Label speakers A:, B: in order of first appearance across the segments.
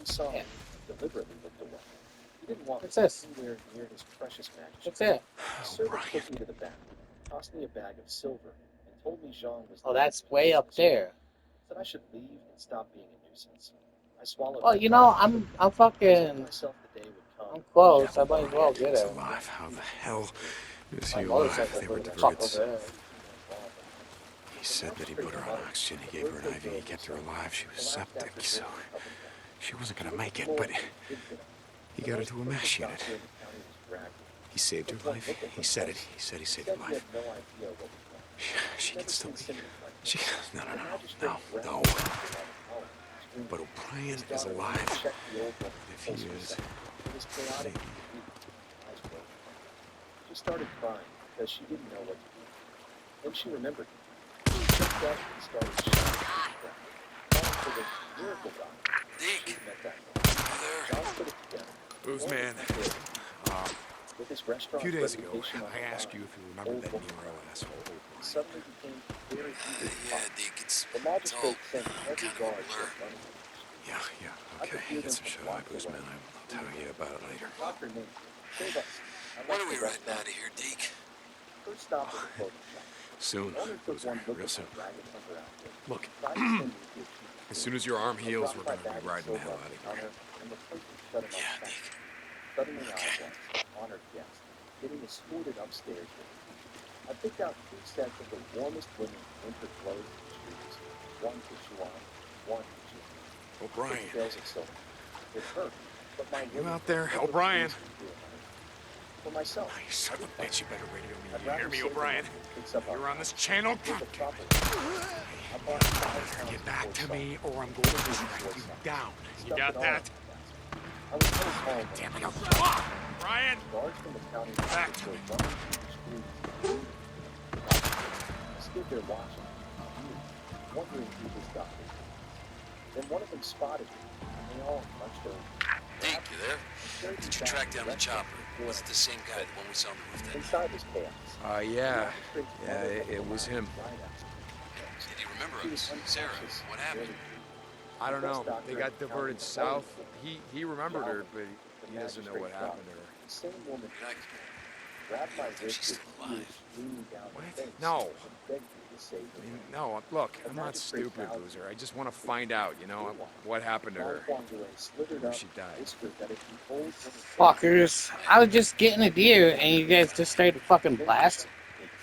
A: He saw me and deliberately looked away. He didn't want me
B: What's this?
A: anywhere near his precious majesty.
B: What's that?
A: The servant took me to the back, tossed me a bag of silver, and told me Jean was
B: Oh, that's way up there.
A: Said I should leave and stop being a nuisance. I swallowed.
B: Well, you know, I'm fucking.
A: myself the day would come.
B: I'm close. I might as well get it.
C: Alive. How the hell is
B: My
C: he alive?
B: motorcycle
C: They were
B: the fuck
C: diverts.
B: over there.
C: He said that he put her on oxygen. He gave her an IV. He kept her alive. She was septic, so she wasn't gonna make it. But he got into a mesh unit. He saved her life. He said it. He said he saved her life. She can still be. She. No. But O'Brien is alive. If he is, maybe.
A: She started crying because she didn't know what to do. Then she remembered. She jumped up and started shouting for the miracle doctor.
D: Deke,
C: Bruce, man.
A: With his
C: A
A: restaurant
C: few days ago,
A: reputation on
C: I
A: the
C: asked
A: line,
C: you if you remembered that Nero asshole.
A: suddenly became very eager to
D: yeah,
A: talk.
D: Deke, it's
A: The
D: all
A: magistrate sent every
D: kind of a
A: guard to
D: blur.
A: a funny.
C: Yeah, okay. Get some shut eye, Bruce, man. I'll tell you about it later.
A: Dr. Nate, save us.
D: When are we riding out of here, Deke?
A: First stop at the clothing shop.
C: Soon,
A: The owner took
C: Boozer,
A: one look
C: real
A: at
C: soon.
A: the ragged hunter outfit.
C: Look,
A: Tried to send me to a
C: as soon as your arm heals,
A: dropped
C: we're
A: my
C: gonna
A: bag
C: be
A: of
C: riding the hell
A: silver on
C: out
A: the
C: of
A: counter,
C: here.
A: and the person shut him
D: Yeah,
A: up.
D: Deke.
A: Suddenly, I
D: Okay.
A: was an honored guest, getting escorted upstairs with me. I picked out 2 sets of the warmest women's winter clothes and shoes, one for Juan, one for June.
C: O'Brien,
A: Bales of silver. It hurt, but my
C: you
A: women
C: out there?
A: never
C: O'Brien?
A: refused to do it. For myself,
C: you son of a bitch, you better radio me.
A: I'd
C: You
A: rather
C: hear me,
A: save
C: O'Brien?
A: the money, fix up our
C: You're on this
A: house,
C: channel?
A: build a
C: God
A: proper
C: damn it.
A: I bought 5 pounds
C: Get
A: of
C: back to
A: pork
C: me,
A: salt,
C: or I'm going to track you down. You
A: stuffed
C: got
A: it all
C: that?
A: in my basket. I was told home when
C: Damn
A: I
C: it,
A: was
C: come on, Brian!
A: guards from the county
C: Back
A: office
C: to
A: were
C: me.
A: running through the streets. I stood there watching, wondering who this doctor was. Then one of them spotted me, and they all munched over.
D: Deke, you there? Did you track down the chopper? Was it the same guy, the one we saw on the roof that night?
A: Inside was chaos.
C: Yeah, it was him.
D: Did he remember us? Sarah, what happened?
C: I don't know. They got diverted south. He remembered her, but he doesn't know what happened to her.
A: The same woman
D: You're not...
A: grabbed my
D: think she's
A: wrist
D: still
A: with
D: alive?
A: tears streaming down her
C: What?
A: face
C: No.
A: and begged me to save her.
C: No, look, I'm not stupid, Boozer. I just want to find out, what happened to her. Where she died.
B: Fuckers. I was just getting a deer and you guys just started fucking blasting.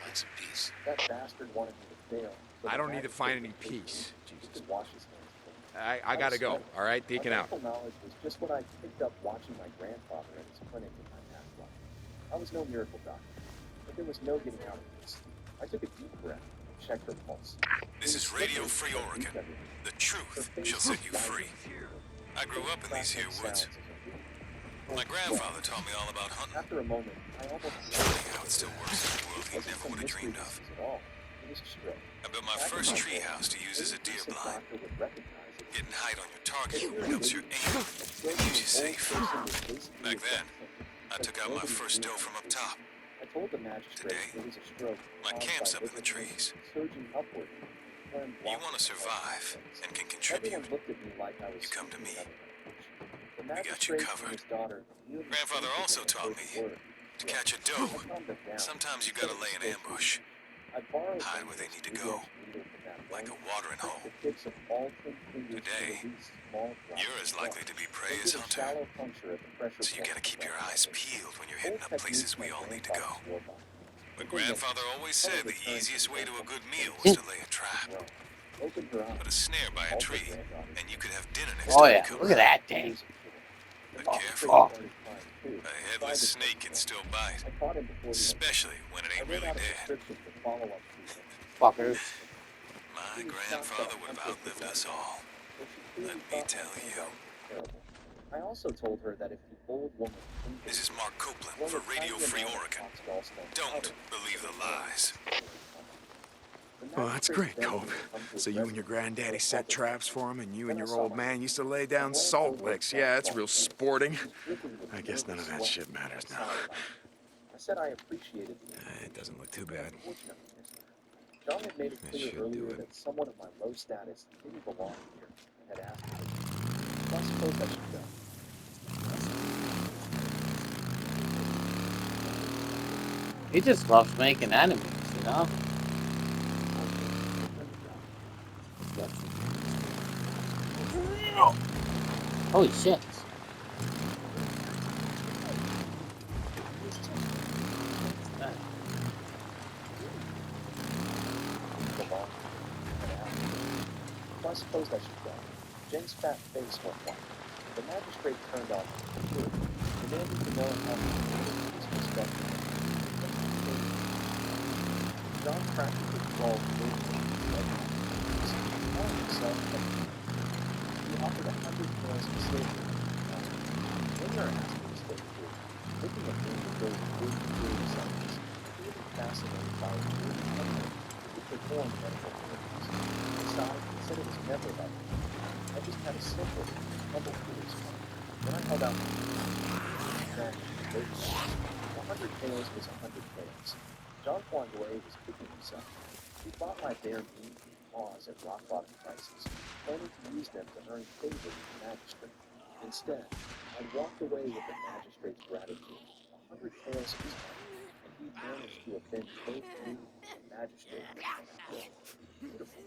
D: Find some peace.
A: That bastard wanted me to fail.
C: I don't need to find any peace.
A: He
C: Jesus.
A: could wash his hands.
C: I gotta go, all right? Deacon
A: My
C: out.
A: medical knowledge was just what I picked up watching my grandfather at his clinic in my past life. I was no miracle doctor, but there was no getting out of this. I took a deep breath and checked her pulse.
E: This is Radio Free Oregon. The truth shall set you free. I grew up in these here woods. My grandfather taught me all about hunting.
A: After a moment, I almost
E: Funny how it still works in a world he never would have dreamed of.
A: It was a stroke.
E: I built my first treehouse to use as a deer blind. Getting height on your target helps your aim and keeps you safe. Back then, I took out my first doe from up top.
A: I told the magistrate
E: Today,
A: it was a stroke
E: my
A: caused
E: camp's
A: by
E: up in the trees.
A: surging upward. When
E: You want to survive and can contribute.
A: everyone looked at me like I was
E: You come to me.
A: The
E: We got you
A: magistrate and
E: covered.
A: his daughter knew
E: Grandfather
A: the
E: also
A: first
E: taught me
A: word.
E: to catch a
A: I
E: doe.
A: calmed them down.
E: Sometimes you gotta lay an ambush.
A: I borrowed
E: Hide
A: them
E: where they need to
A: with
E: go,
A: the needle from that
E: like a
A: bone.
E: watering hole.
A: The tips of all 10 fingers
E: Today,
A: to release small drops
E: You're as
A: of
E: likely
A: blood.
E: to be prey
A: They
E: as
A: did a
E: hunter.
A: shallow puncture at the pressure
E: So you
A: point
E: gotta keep your
A: of
E: eyes
A: the
E: peeled when you're
A: Both
E: hitting up places
A: techniques
E: we
A: my
E: all need to go.
A: grandfather swore by.
E: My
A: Within
E: grandfather always said the
A: returned
E: easiest
A: to
E: way to a
A: the
E: good meal was to lay a trap.
A: well, opened her eyes.
E: Put a snare by a
A: Also
E: tree,
A: granddaughter.
E: and you could have dinner next
B: Oh
E: time you
B: yeah,
E: come
B: look at
E: around.
B: that thing.
E: But
B: Oh,
E: careful,
B: fuck.
E: a headless snake can still bite,
A: I caught him before he went.
E: especially when it
A: I
E: ain't
A: wrote
E: really
A: out a
E: dead.
A: prescription for follow-up treatment.
B: Fuckers.
E: My grandfather would have outlived us all. Let me tell you.
A: I also told her that if the old woman
E: This is Mark Copeland for Radio Free Oregon. Don't believe the lies.
C: Well, that's great, Cope. So you and your granddaddy set traps for him, and you and your old man used to lay down salt licks. Yeah, that's real sporting. I guess none of that shit matters now.
A: I said I appreciated the
C: It doesn't look too bad.
A: John had made it
C: That
A: clear
C: should do
A: earlier
C: it.
A: that someone of my low status didn't belong here and had asked me. So I suppose I should go.
B: He just loves making enemies, you know? Holy shit.
A: So I supposed I should go. Jeng's fat face went white. The magistrate turned on the computer, demanding to know how he was respected. John practically crawled over to the edge. He called himself he offered 100 pounds of silver. When you're asked to stay free, looking at him with those big, curious eyes, really fascinated by his really humble, he performed medical miracles. Besides, he said it was never about me. I just had a simple, humble curious mind. When I held out my hand, then, 100 taels was 100 taels. John Poindouet was kicking himself. He bought my bare meat and paws at rock-bottom prices, planning to use them to earn favor with the magistrate. Instead, I walked away with the magistrate's gratitude. 100 taels was mine, and he managed to offend both me and the magistrate. Beautiful.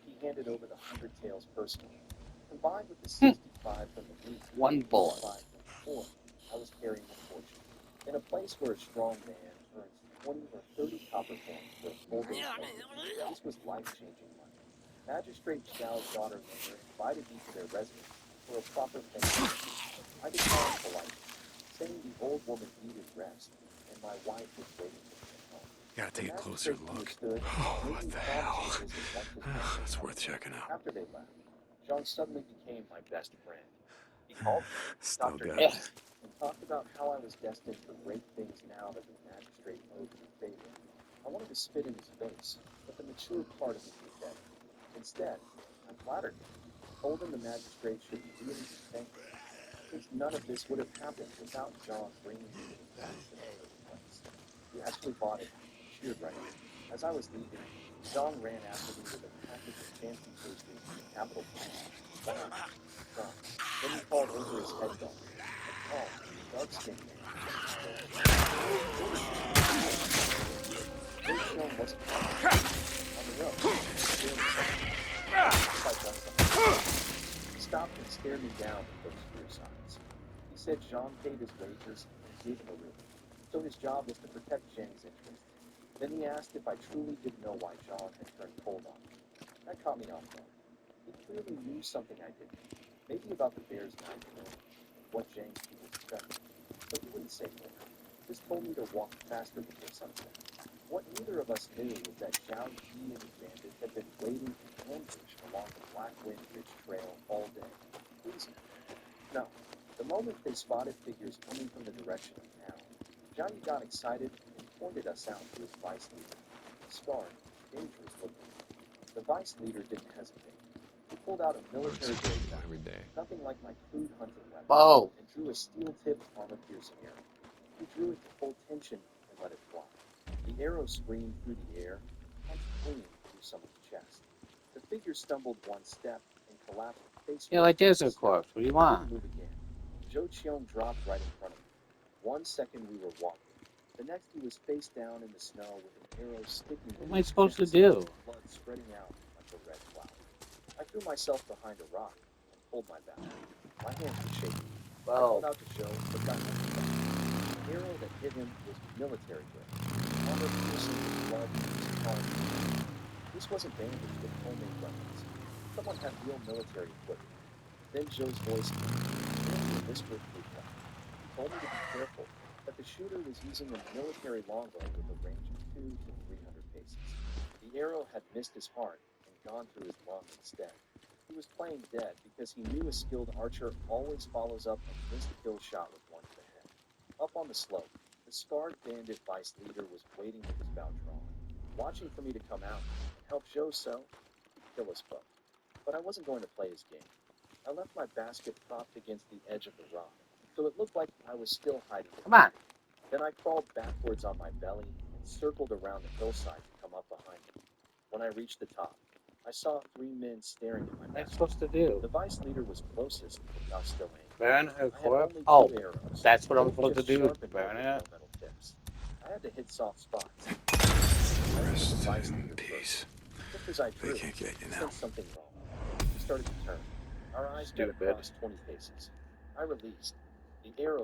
A: He handed over the 100 taels personally. Combined with the 65 from the meat
B: One
A: and
B: boy.
A: 85 from the poor, I was carrying a fortune. In a place where a strong man earns 20 or 30 copper coins for a full day's labor, this was life-changing money. Magistrate Xiao's daughter later invited me to their residence for a proper thank you. I declined politely, saying the old woman needed rest, and my wife was waiting for me at home.
C: Gotta
A: The
C: take a closer
A: magistrate
C: look.
A: understood and
C: Oh,
A: made
C: what
A: me
C: the
A: promise
C: hell?
A: to visit once his family
C: It's
A: was
C: worth checking out.
A: after they left. John suddenly became my best friend. He called me
C: Still
A: Dr.
C: got
B: Yeah.
C: it.
A: and talked about how I was destined for great things now that the magistrate owed me a favor. I wanted to spit in his face, but the mature part of me knew better. Instead, I flattered him, told him the magistrate should really be thankful, since none of this would have happened without John bringing me to the facts in the first place. He actually bought it and cheered right on. As I was leaving, John ran after me with a package of fancy pastries from the Capitol Police. John. Then he called over his head guard. A tall, dark-skinned man. Joe Chiang wasn't on the road. He stopped and stared me down with those fierce eyes. He said Jean paid his wages and gave him a room, so his job was to protect Zhang's interests. Then he asked if I truly didn't know why Jean had turned cold on me. That caught me off guard. He clearly knew something I didn't. Maybe about the bear's knife and what Zhang's people suspected. But he wouldn't say more. Just told me to walk faster before sunset. What neither of us knew was that Zhao Yi and his bandits had been waiting in ambush along the Black Wind Ridge Trail all day. Please. No. The moment they spotted figures coming from the direction of town, Johnny got excited and pointed us out to his vice leader, scarred, dangerous looking. The vice leader didn't hesitate. He pulled out a military grade gun,
F: every day.
A: nothing like my crude hunting weapon,
B: Whoa.
A: and drew a steel-tipped armor-piercing arrow. He drew it to full tension and let it fly. The arrow screamed through the air, punched clean through someone's chest. The figure stumbled one step and collapsed face
B: Yeah, like
A: first.
B: Desert Corpse. What do you
A: He
B: want?
A: didn't move again. Zhou Qiong dropped right in front of me. 1 second we were walking. The next he was face down in the snow with an arrow sticking
B: What
A: to
B: am I
A: his
B: supposed to
A: chest,
B: do?
A: blood spreading out like a red cloud. I threw myself behind a rock and pulled my back. My hands were shaking. I called
B: Well,
A: out to Joe, but got nothing back. The arrow that hit him was military grade, armor piercing with blood in his palm. This wasn't bandaged with homemade weapons. Someone had real military equipment. Then Joe's voice came, nearly a whisper through the night. He told me to be careful, that the shooter was using a military longbow with a range of 200 to 300 paces. The arrow had missed his heart and gone through his lung instead. He was playing dead because he knew a skilled archer always follows up an insta-kill shot with one to the head. Up on the slope, the scarred bandit vice leader was waiting with his bow drawn, watching for me to come out and help Joe so he could kill us both. But I wasn't going to play his game. I left my basket propped against the edge of the rock, so it looked like I was still hiding it.
B: come on.
A: Then I crawled backwards on my belly and circled around the hillside to come up behind him. When I reached the top, I saw 3 men staring at my
B: What am I
A: back.
B: supposed to do?
A: The vice leader was closest, while still angry.
B: Burn her
A: I had
B: corpse?
A: only
B: Oh,
A: 2 arrows,
B: that's what I'm
A: both
B: supposed to
A: just
B: do.
A: sharpened
B: Burn
A: with
B: it.
A: no metal tips. I had to hit soft spots.
C: Rest in peace.
A: Just as I
C: They
A: drew,
C: can't get you
A: I
C: now.
A: sensed something wrong. We started to turn. Our eyes met
F: Stupid.
A: across 20 paces. I released. The arrow